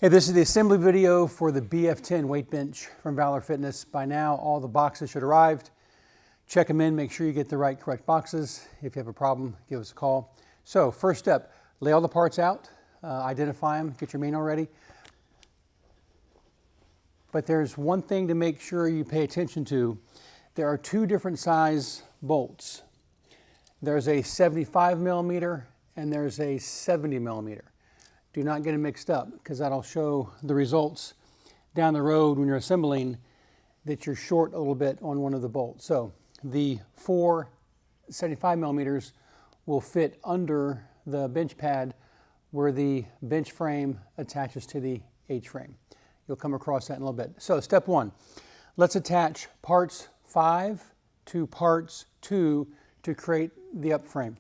Hey, this is the assembly video for the BF-10 weight bench from Valor Fitness. By now, all the boxes should have arrived. Check them in, make sure you get the correct boxes. If you have a problem, give us a call. So first step, lay all the parts out, identify them, get your manual ready. But there's one thing to make sure you pay attention to. There are two different size bolts. There's a 75 millimeter and there's a 70 millimeter. Do not get them mixed up, because that'll show the results down the road when you're assembling that you're short a little bit on one of the bolts. So the 75 millimeters will fit under the bench pad where the bench frame attaches to the H-frame. You'll come across that in a little bit. So step one, let's attach parts 5 to parts 2 to create the up frame.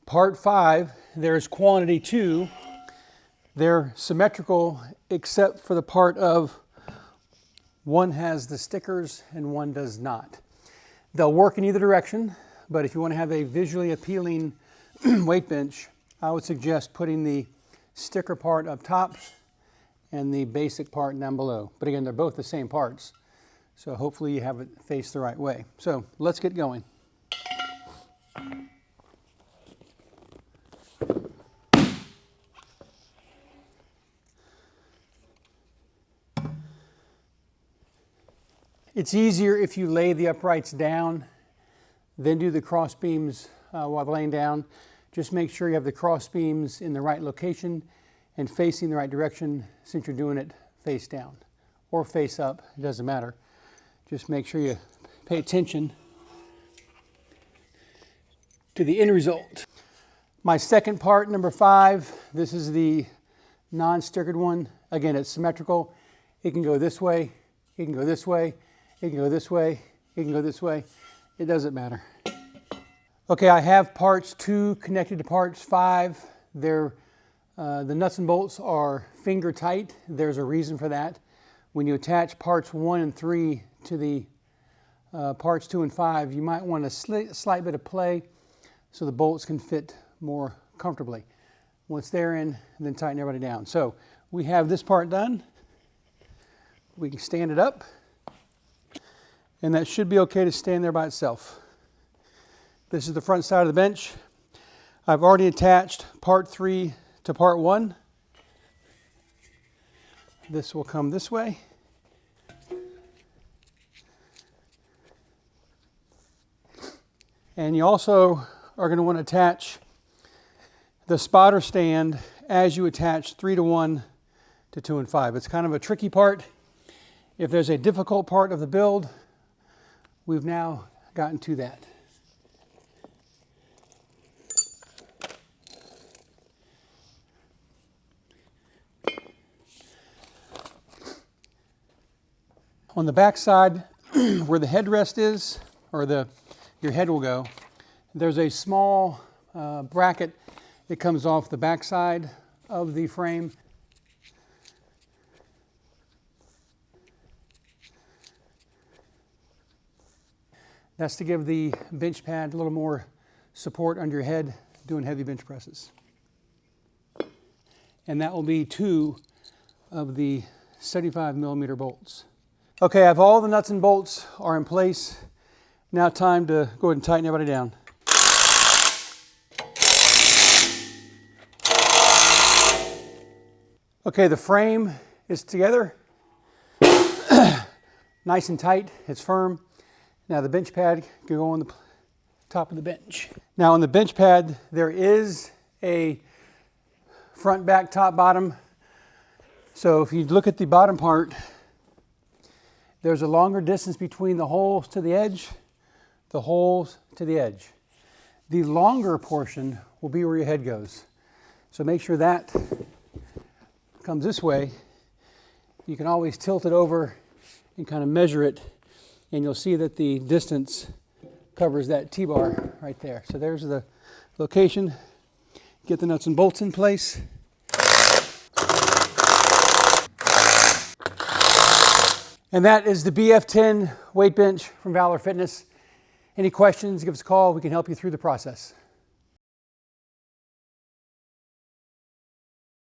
Part 5, there's quantity 2. They're symmetrical except for the part of one has the stickers and one does not. They'll work in either direction, but if you want to have a visually appealing weight bench, I would suggest putting the sticker part up top and the basic part down below. But again, they're both the same parts, so hopefully you have it faced the right way. So let's get going. It's easier if you lay the uprights down, then do the cross beams while laying down. Just make sure you have the cross beams in the right location and facing the right direction, since you're doing it face down or face up, it doesn't matter. Just make sure you pay attention to the end result. My second part, number 5, this is the non-stickered one. Again, it's symmetrical. It can go this way, it can go this way, it can go this way, it can go this way. It doesn't matter. Okay, I have parts 2 connected to parts 5. The nuts and bolts are finger tight. There's a reason for that. When you attach parts 1 and 3 to the parts 2 and 5, you might want a slight bit of play so the bolts can fit more comfortably. Once they're in, then tighten everybody down. So we have this part done. We can stand it up, and that should be okay to stand there by itself. This is the front side of the bench. I've already attached part 3 to part 1. This will come this way. And you also are going to want to attach the spotter stand as you attach 3 to 1 to 2 and 5. It's kind of a tricky part. If there's a difficult part of the build, we've now gotten to that. On the back side, where the headrest is, or your head will go, there's a small bracket that comes off the back side of the frame. That's to give the bench pad a little more support under your head doing heavy bench presses. And that will be 2 of the 75 millimeter bolts. Okay, I have all the nuts and bolts are in place. Now time to go ahead and tighten everybody down. Okay, the frame is together. Nice and tight, it's firm. Now the bench pad can go on the top of the bench. Now on the bench pad, there is a front, back, top, bottom. So if you look at the bottom part, there's a longer distance between the holes to the edge, the holes to the edge. The longer portion will be where your head goes. So make sure that comes this way. You can always tilt it over and kind of measure it, and you'll see that the distance covers that T-bar right there. So there's the location. Get the nuts and bolts in place. And that is the BF-10 weight bench from Valor Fitness. Any questions, give us a call. We can help you through the process.